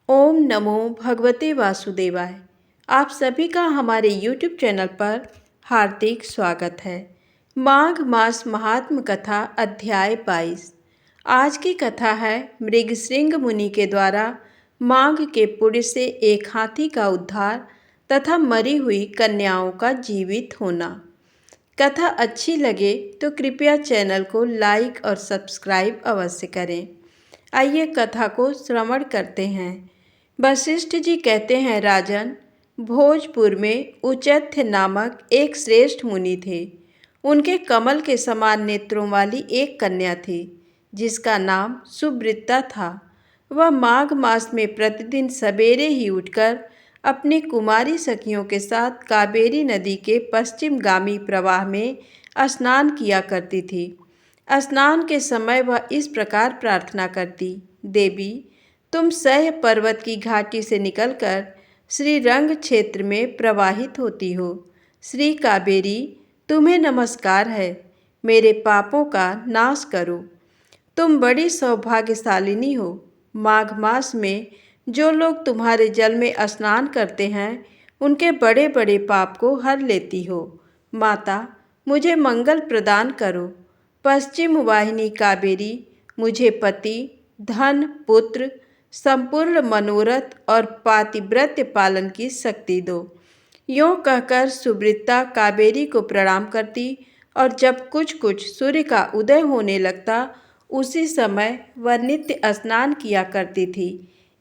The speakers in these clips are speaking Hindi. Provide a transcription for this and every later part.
ओम नमो भगवते वासुदेवाय। आप सभी का हमारे YouTube चैनल पर हार्दिक स्वागत है। माघ मास महात्म कथा अध्याय 22। आज की कथा है मृगश्रृंग मुनि के द्वारा माघ के पुण्य से एक हाथी का उद्धार तथा मरी हुई कन्याओं का जीवित होना। कथा अच्छी लगे तो कृपया चैनल को लाइक और सब्सक्राइब अवश्य करें। आइए कथा को श्रवण करते हैं। वशिष्ठ जी कहते हैं, राजन, भोजपुर में उचैत्य नामक एक श्रेष्ठ मुनि थे। उनके कमल के समान नेत्रों वाली एक कन्या थी जिसका नाम सुवृत्ता था। वह माघ मास में प्रतिदिन सवेरे ही उठकर अपनी कुमारी सखियों के साथ कावेरी नदी के पश्चिमगामी प्रवाह में स्नान किया करती थी। स्नान के समय वह इस प्रकार प्रार्थना करती, देवी, तुम सह्य पर्वत की घाटी से निकलकर श्री रंग क्षेत्र में प्रवाहित होती हो। श्री कावेरी, तुम्हें नमस्कार है, मेरे पापों का नाश करो। तुम बड़ी सौभाग्यशालिनी हो। माघ मास में जो लोग तुम्हारे जल में स्नान करते हैं उनके बड़े बड़े पाप को हर लेती हो। माता, मुझे मंगल प्रदान करो। पश्चिम वाहिनी कावेरी, मुझे पति, धन, पुत्र, संपूर्ण मनोरथ और पातिव्रत्य पालन की शक्ति दो। यों कहकर सुवृत्ता कावेरी को प्रणाम करती और जब कुछ कुछ सूर्य का उदय होने लगता उसी समय वह नित्य स्नान किया करती थी।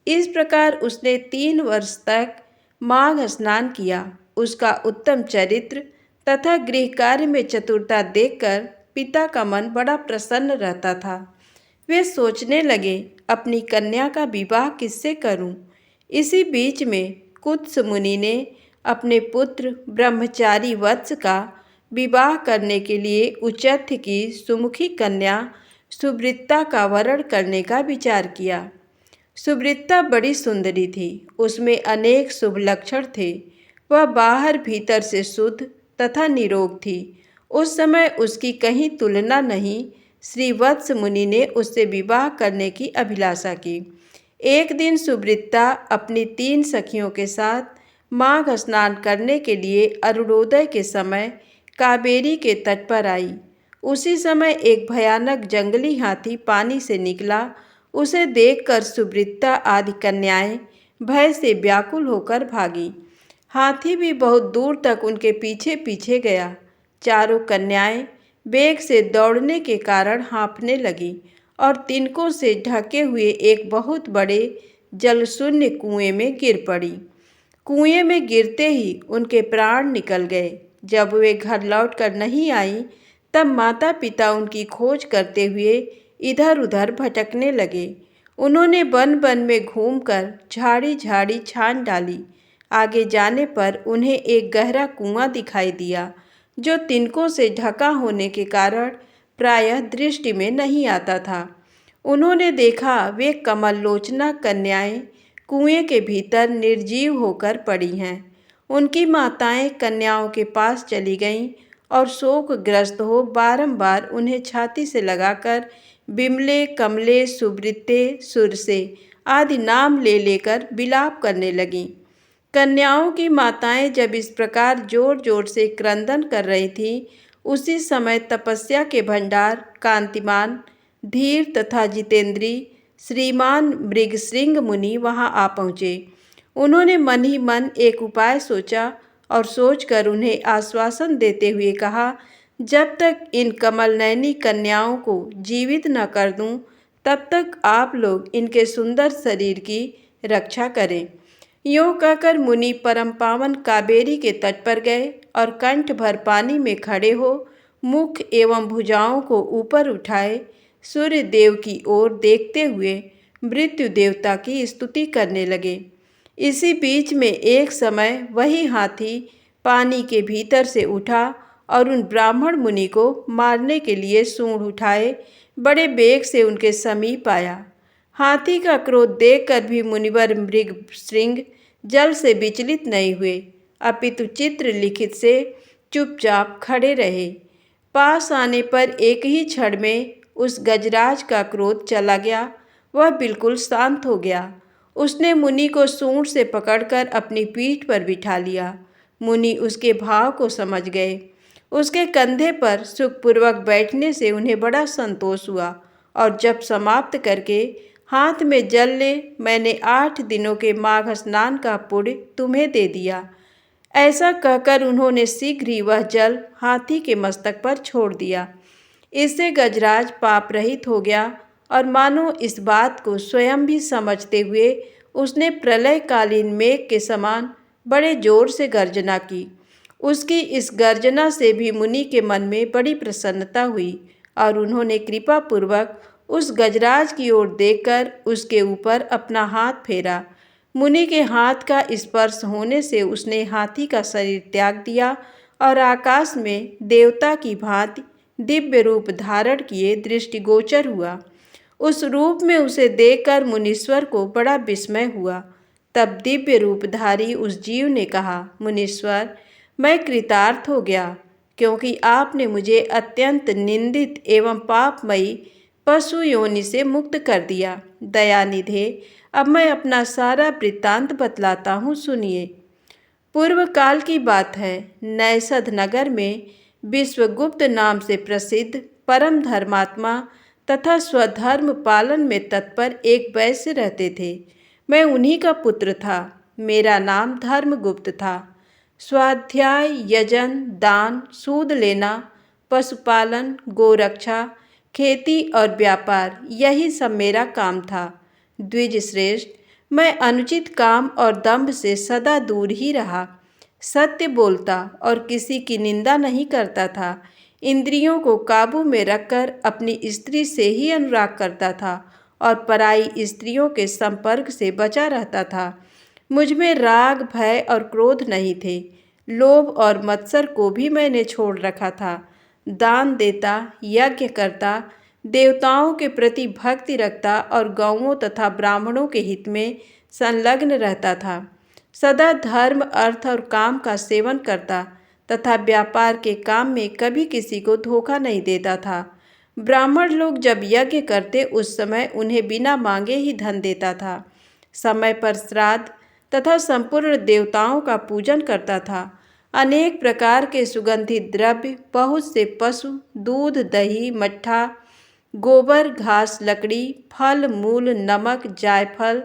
इस प्रकार उसने 3 वर्ष तक माघ स्नान किया। उसका उत्तम चरित्र तथा गृह कार्य में चतुरता देखकर पिता का मन बड़ा प्रसन्न रहता था। वे सोचने लगे, अपनी कन्या का विवाह किससे करूं? इसी बीच में कुत्स मुनि ने अपने पुत्र ब्रह्मचारी वत्स का विवाह करने के लिए उचैत्य की सुमुखी कन्या सुवृत्ता का वरण करने का विचार किया। सुवृत्ता बड़ी सुंदरी थी, उसमें अनेक शुभ लक्षण थे। वह बाहर भीतर से शुद्ध तथा निरोग थी। उस समय उसकी कहीं तुलना नहीं। श्री वत्स मुनि ने उससे विवाह करने की अभिलाषा की। एक दिन सुवृत्ता अपनी 3 सखियों के साथ माघ स्नान करने के लिए अरुणोदय के समय कावेरी के तट पर आई। उसी समय एक भयानक जंगली हाथी पानी से निकला। उसे देखकर सुवृत्ता आदि कन्याएं भय से व्याकुल होकर भागी। हाथी भी बहुत दूर तक उनके पीछे पीछे गया। चारों कन्याएं वेग से दौड़ने के कारण हाँफने लगी और तिनकों से ढके हुए एक बहुत बड़े जलशून्य कुएं में गिर पड़ी। कुएं में गिरते ही उनके प्राण निकल गए। जब वे घर लौट कर नहीं आई तब माता पिता उनकी खोज करते हुए इधर उधर भटकने लगे। उन्होंने वन वन में घूमकर झाड़ी झाड़ी छान डाली। आगे जाने पर उन्हें एक गहरा कुआं दिखाई दिया जो तिनकों से ढका होने के कारण प्रायः दृष्टि में नहीं आता था। उन्होंने देखा वे कमल लोचना कन्याएं कुएं के भीतर निर्जीव होकर पड़ी हैं। उनकी माताएं कन्याओं के पास चली गईं और शोकग्रस्त हो बारंबार उन्हें छाती से लगाकर बिमले, कमले, सुवृत्ते, सुरसे आदि नाम ले लेकर विलाप करने लगीं। कन्याओं की माताएं जब इस प्रकार जोर जोर से क्रंदन कर रही थीं, उसी समय तपस्या के भंडार, कांतिमान, धीर तथा जितेंद्री श्रीमान मृगश्रृंग मुनि वहां आ पहुँचे। उन्होंने मन ही मन एक उपाय सोचा और सोचकर उन्हें आश्वासन देते हुए कहा, जब तक इन कमल नयनी कन्याओं को जीवित न कर दूं, तब तक आप लोग इनके सुंदर शरीर की रक्षा करें। यूँ कहकर मुनि परम पावन कावेरी के तट पर गए और कंठ भर पानी में खड़े हो मुख एवं भुजाओं को ऊपर उठाए सूर्य देव की ओर देखते हुए मृत्यु देवता की स्तुति करने लगे। इसी बीच में एक समय वही हाथी पानी के भीतर से उठा और उन ब्राह्मण मुनि को मारने के लिए सूंड उठाए बड़े वेग से उनके समीप आया। हाथी का क्रोध देखकर भी मुनिवर मृगश्रृंग जल से विचलित नहीं हुए, अपितु चित्र लिखित से चुपचाप खड़े रहे। पास आने पर एक ही क्षण में उस गजराज का क्रोध चला गया। वह बिल्कुल शांत हो गया। उसने मुनि को सूंड से पकड़कर अपनी पीठ पर बिठा लिया। मुनि उसके भाव को समझ गए। उसके कंधे पर सुखपूर्वक बैठने से उन्हें बड़ा संतोष हुआ और जब समाप्त करके हाथ में जल ले, मैंने 8 दिनों के माघ स्नान का पुण्य तुम्हें दे दिया। ऐसा कहकर उन्होंने शीघ्र ही वह जल हाथी के मस्तक पर छोड़ दिया। इससे गजराज पाप रहित हो गया और मानो इस बात को स्वयं भी समझते हुए उसने प्रलयकालीन मेघ के समान बड़े जोर से गर्जना की। उसकी इस गर्जना से भी मुनि के मन में बड़ी प्रसन्नता हुई और उन्होंने कृपापूर्वक उस गजराज की ओर देखकर उसके ऊपर अपना हाथ फेरा। मुनि के हाथ का स्पर्श होने से उसने हाथी का शरीर त्याग दिया और आकाश में देवता की भांति दिव्य रूप धारण किए दृष्टिगोचर हुआ। उस रूप में उसे देखकर मुनीश्वर को बड़ा विस्मय हुआ। तब दिव्य रूपधारी उस जीव ने कहा, मुनीश्वर, मैं कृतार्थ हो गया, क्योंकि आपने मुझे अत्यंत निंदित एवं पापमयी पशु योनि से मुक्त कर दिया। दयानिधे, अब मैं अपना सारा वृत्तांत बतलाता हूँ, सुनिए। पूर्व काल की बात है। नैसद नगर में विश्वगुप्त नाम से प्रसिद्ध परम धर्मात्मा तथा स्वधर्म पालन में तत्पर एक वैश्य रहते थे। मैं उन्हीं का पुत्र था। मेरा नाम धर्मगुप्त था। स्वाध्याय, यजन, दान, सूद लेना, पशुपालन, गोरक्षा, खेती और व्यापार, यही सब मेरा काम था। द्विज श्रेष्ठ, मैं अनुचित काम और दंभ से सदा दूर ही रहा। सत्य बोलता और किसी की निंदा नहीं करता था। इंद्रियों को काबू में रखकर अपनी स्त्री से ही अनुराग करता था और पराई स्त्रियों के संपर्क से बचा रहता था। मुझ में राग, भय और क्रोध नहीं थे। लोभ और मत्सर को भी मैंने छोड़ रखा था। दान देता, यज्ञ करता, देवताओं के प्रति भक्ति रखता और गौओं तथा ब्राह्मणों के हित में संलग्न रहता था। सदा धर्म, अर्थ और काम का सेवन करता तथा व्यापार के काम में कभी किसी को धोखा नहीं देता था। ब्राह्मण लोग जब यज्ञ करते उस समय उन्हें बिना मांगे ही धन देता था। समय पर श्राद्ध तथा संपूर्ण देवताओं का पूजन करता था। अनेक प्रकार के सुगंधित द्रव्य, बहुत से पशु, दूध, दही, मट्ठा, गोबर, घास, लकड़ी, फल, मूल, नमक, जायफल,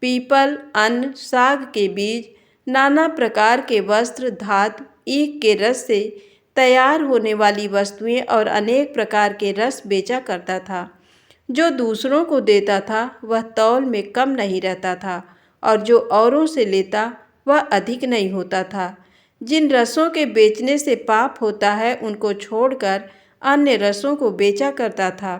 पीपल, अन्न, साग के बीज, नाना प्रकार के वस्त्र, धातु, ईख के रस से तैयार होने वाली वस्तुएं और अनेक प्रकार के रस बेचा करता था। जो दूसरों को देता था वह तौल में कम नहीं रहता था और जो औरों से लेता वह अधिक नहीं होता था। जिन रसों के बेचने से पाप होता है उनको छोड़कर अन्य रसों को बेचा करता था।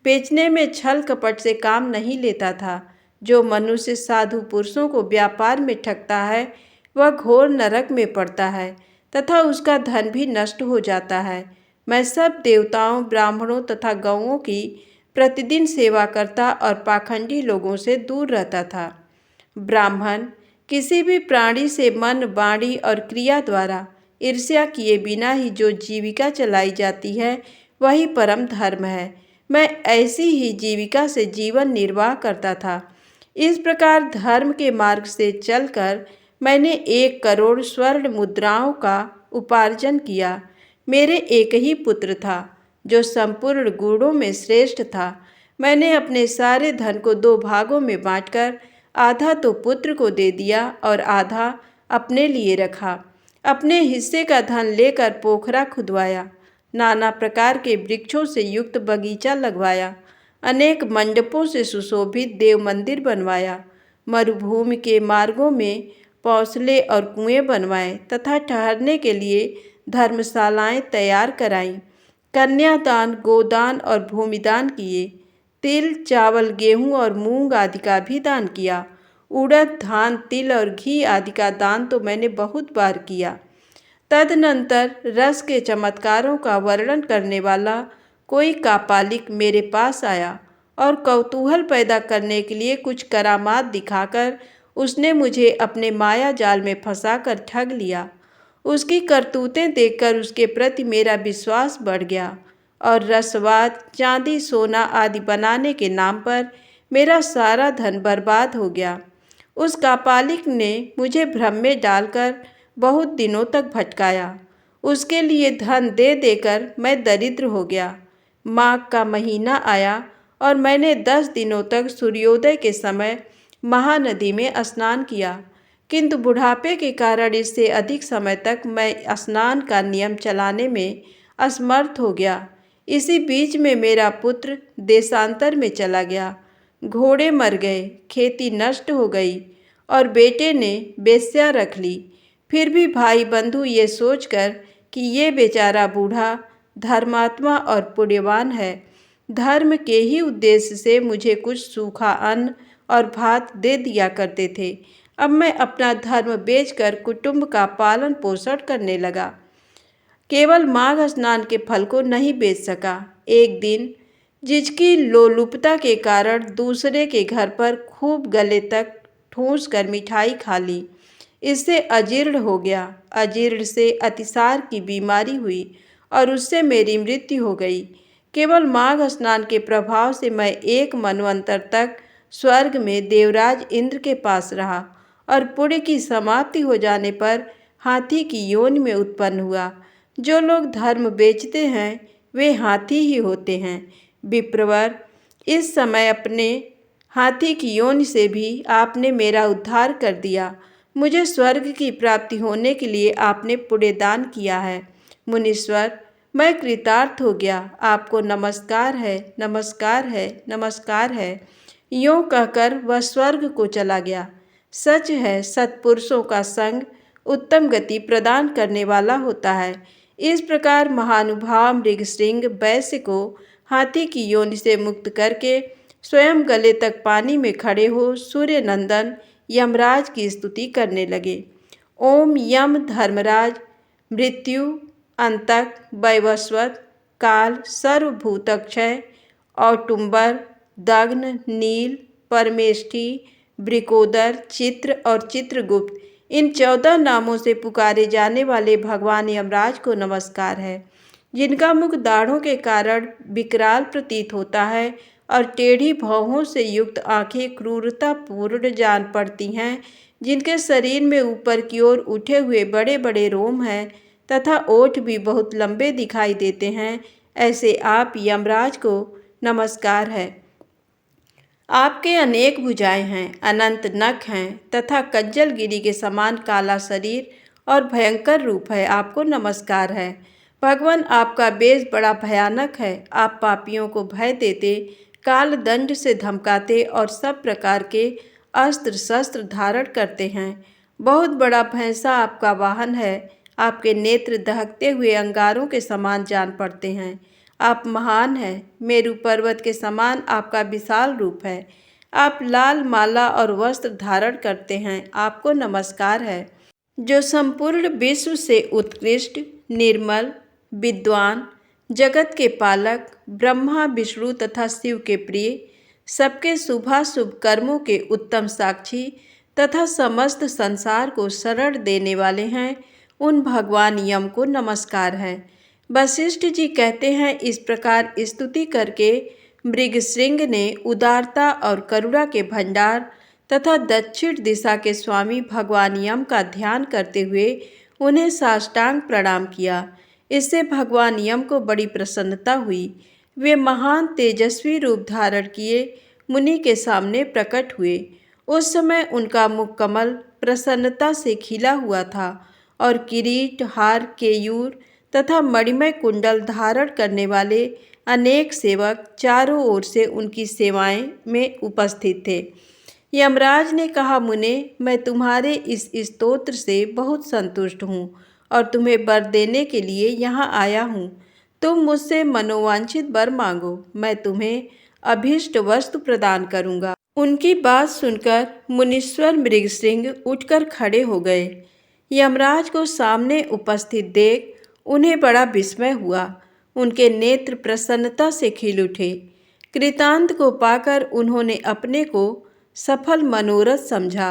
बेचने में छल कपट से काम नहीं लेता था। जो मनुष्य साधु पुरुषों को व्यापार में ठगता है वह घोर नरक में पड़ता है तथा उसका धन भी नष्ट हो जाता है। मैं सब देवताओं, ब्राह्मणों तथा गौओं की प्रतिदिन सेवा करता और पाखंडी लोगों से दूर रहता था। ब्राह्मण किसी भी प्राणी से मन, वाणी और क्रिया द्वारा ईर्ष्या किए बिना ही जो जीविका चलाई जाती है वही परम धर्म है। मैं ऐसी ही जीविका से जीवन निर्वाह करता था। इस प्रकार धर्म के मार्ग से चलकर मैंने 1 करोड़ स्वर्ण मुद्राओं का उपार्जन किया। मेरे एक ही पुत्र था जो संपूर्ण गुणों में श्रेष्ठ था। मैंने अपने सारे धन को 2 भागों में बांटकर आधा तो पुत्र को दे दिया और आधा अपने लिए रखा। अपने हिस्से का धन लेकर पोखरा खुदवाया, नाना प्रकार के वृक्षों से युक्त बगीचा लगवाया, अनेक मंडपों से सुशोभित देव मंदिर बनवाया, मरुभूमि के मार्गों में पौसले और कुएं बनवाए तथा ठहरने के लिए धर्मशालाएं तैयार कराईं। कन्यादान, गोदान और भूमिदान किए। तिल, चावल, गेहूं और मूंग आदि का भी दान किया। उड़द, धान, तिल और घी आदि का दान तो मैंने बहुत बार किया। तदनंतर रस के चमत्कारों का वर्णन करने वाला कोई कापालिक मेरे पास आया और कौतूहल पैदा करने के लिए कुछ करामात दिखाकर उसने मुझे अपने माया जाल में फंसाकर ठग लिया। उसकी करतूतें देखकर उसके प्रति मेरा विश्वास बढ़ गया और रसवाद, चांदी, सोना आदि बनाने के नाम पर मेरा सारा धन बर्बाद हो गया। उस कापालिक ने मुझे भ्रम में डालकर बहुत दिनों तक भटकाया। उसके लिए धन दे देकर मैं दरिद्र हो गया। माघ का महीना आया और मैंने 10 दिनों तक सूर्योदय के समय महानदी में स्नान किया, किंतु बुढ़ापे के कारण इससे अधिक समय तक मैं स्नान का नियम चलाने में असमर्थ हो गया। इसी बीच में मेरा पुत्र देशांतर में चला गया। घोड़े मर गए, खेती नष्ट हो गई और बेटे ने वेश्या रख ली। फिर भी भाई बंधु ये सोचकर कि ये बेचारा बूढ़ा धर्मात्मा और पुण्यवान है, धर्म के ही उद्देश्य से मुझे कुछ सूखा अन्न और भात दे दिया करते थे। अब मैं अपना धर्म बेचकर कुटुंब का पालन पोषण करने लगा। केवल माघ स्नान के फल को नहीं बेच सका। एक दिन जिसकी लोलुपता के कारण दूसरे के घर पर खूब गले तक ठूंस कर मिठाई खा ली। इससे अजीर्ण हो गया। अजीर्ण से अतिसार की बीमारी हुई और उससे मेरी मृत्यु हो गई। केवल माघ स्नान के प्रभाव से मैं एक मनवंतर तक स्वर्ग में देवराज इंद्र के पास रहा और पुण्य की समाप्ति हो जाने पर हाथी की योनि में उत्पन्न हुआ। जो लोग धर्म बेचते हैं वे हाथी ही होते हैं। विप्रवर, इस समय अपने हाथी की योनि से भी आपने मेरा उद्धार कर दिया। मुझे स्वर्ग की प्राप्ति होने के लिए आपने पुण्यदान किया है। मुनीश्वर, मैं कृतार्थ हो गया। आपको नमस्कार है, नमस्कार है, नमस्कार है। यूँ कहकर वह स्वर्ग को चला गया। सच है, सत्पुरुषों का संग उत्तम गति प्रदान करने वाला होता है। इस प्रकार महानुभाव मृगश्रृंग वैश्य को हाथी की योनि से मुक्त करके स्वयं गले तक पानी में खड़े हो सूर्य नंदन यमराज की स्तुति करने लगे। ओम यम धर्मराज मृत्यु अंतक वैवस्वत काल सर्वभूतक्षय औटुंबर दग्न नील परमेष्ठी वृकोदर चित्र और चित्रगुप्त, इन 14 नामों से पुकारे जाने वाले भगवान यमराज को नमस्कार है, जिनका मुख दाढ़ों के कारण विकराल प्रतीत होता है और टेढ़ी भौहों से युक्त आंखें क्रूरतापूर्ण जान पड़ती हैं, जिनके शरीर में ऊपर की ओर उठे हुए बड़े बड़े रोम हैं तथा ओठ भी बहुत लंबे दिखाई देते हैं, ऐसे आप यमराज को नमस्कार है। आपके अनेक भुजाएं हैं, अनंत नख हैं तथा कज्जलगिरी के समान काला शरीर और भयंकर रूप है। आपको नमस्कार है। भगवान, आपका वेश बड़ा भयानक है। आप पापियों को भय देते, काल दंड से धमकाते और सब प्रकार के अस्त्र शस्त्र धारण करते हैं। बहुत बड़ा भैंसा आपका वाहन है। आपके नेत्र दहकते हुए अंगारों के समान जान पड़ते हैं। आप महान हैं। मेरु पर्वत के समान आपका विशाल रूप है। आप लाल माला और वस्त्र धारण करते हैं। आपको नमस्कार है। जो संपूर्ण विश्व से उत्कृष्ट, निर्मल, विद्वान, जगत के पालक, ब्रह्मा विष्णु तथा शिव के प्रिय, सबके शुभाशुभ कर्मों के उत्तम साक्षी तथा समस्त संसार को शरण देने वाले हैं, उन भगवान यम को नमस्कार है। वशिष्ठ जी कहते हैं, इस प्रकार स्तुति करके मृगश्रृंग ने उदारता और करुणा के भंडार तथा दक्षिण दिशा के स्वामी भगवान यम का ध्यान करते हुए उन्हें साष्टांग प्रणाम किया। इससे भगवान यम को बड़ी प्रसन्नता हुई। वे महान तेजस्वी रूप धारण किए मुनि के सामने प्रकट हुए। उस समय उनका मुख कमल प्रसन्नता से खिला हुआ था और किरीट, हार, केयूर तथा मणिमय कुंडल धारण करने वाले अनेक सेवक चारों ओर से उनकी सेवाएं में उपस्थित थे। यमराज ने कहा, मुने, मैं तुम्हारे इस स्तोत्र से बहुत संतुष्ट हूँ और तुम्हें वर देने के लिए यहाँ आया हूँ। तुम मुझसे मनोवांछित वर मांगो, मैं तुम्हें अभीष्ट वस्तु प्रदान करूँगा। उनकी बात सुनकर मुनीश्वर मृगश्रृंग उठकर खड़े हो गए। यमराज को सामने उपस्थित देख उन्हें बड़ा विस्मय हुआ। उनके नेत्र प्रसन्नता से खिल उठे। कृतांत को पाकर उन्होंने अपने को सफल मनोरथ समझा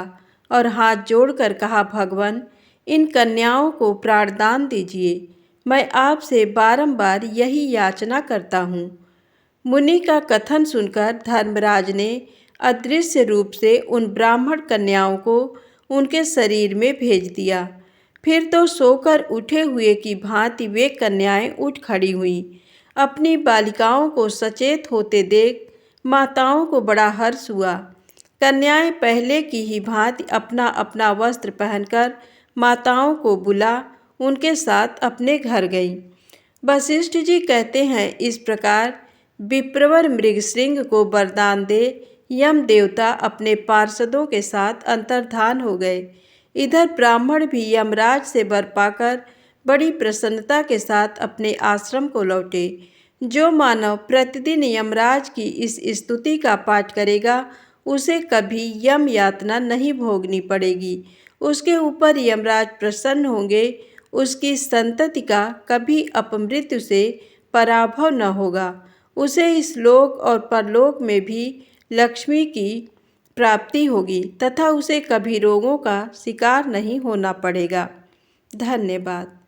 और हाथ जोड़कर कहा, भगवान, इन कन्याओं को प्राणदान दीजिए। मैं आपसे बारंबार यही याचना करता हूँ। मुनि का कथन सुनकर धर्मराज ने अदृश्य रूप से उन ब्राह्मण कन्याओं को उनके शरीर में भेज दिया। फिर तो सोकर उठे हुए की भांति वे कन्याएं उठ खड़ी हुईं। अपनी बालिकाओं को सचेत होते देख माताओं को बड़ा हर्ष हुआ। कन्याएं पहले की ही भांति अपना अपना वस्त्र पहनकर माताओं को बुला उनके साथ अपने घर गईं। वशिष्ठ जी कहते हैं, इस प्रकार विप्रवर मृगशृंग को वरदान दे यम देवता अपने पार्षदों के साथ अंतर्धान हो गए। इधर ब्राह्मण भी यमराज से वर पाकर बड़ी प्रसन्नता के साथ अपने आश्रम को लौटे। जो मानव प्रतिदिन यमराज की इस स्तुति का पाठ करेगा उसे कभी यम यातना नहीं भोगनी पड़ेगी। उसके ऊपर यमराज प्रसन्न होंगे। उसकी संतति का कभी अपमृत्यु से पराभव न होगा। उसे इस लोक और परलोक में भी लक्ष्मी की प्राप्ति होगी तथा उसे कभी रोगों का शिकार नहीं होना पड़ेगा। धन्यवाद।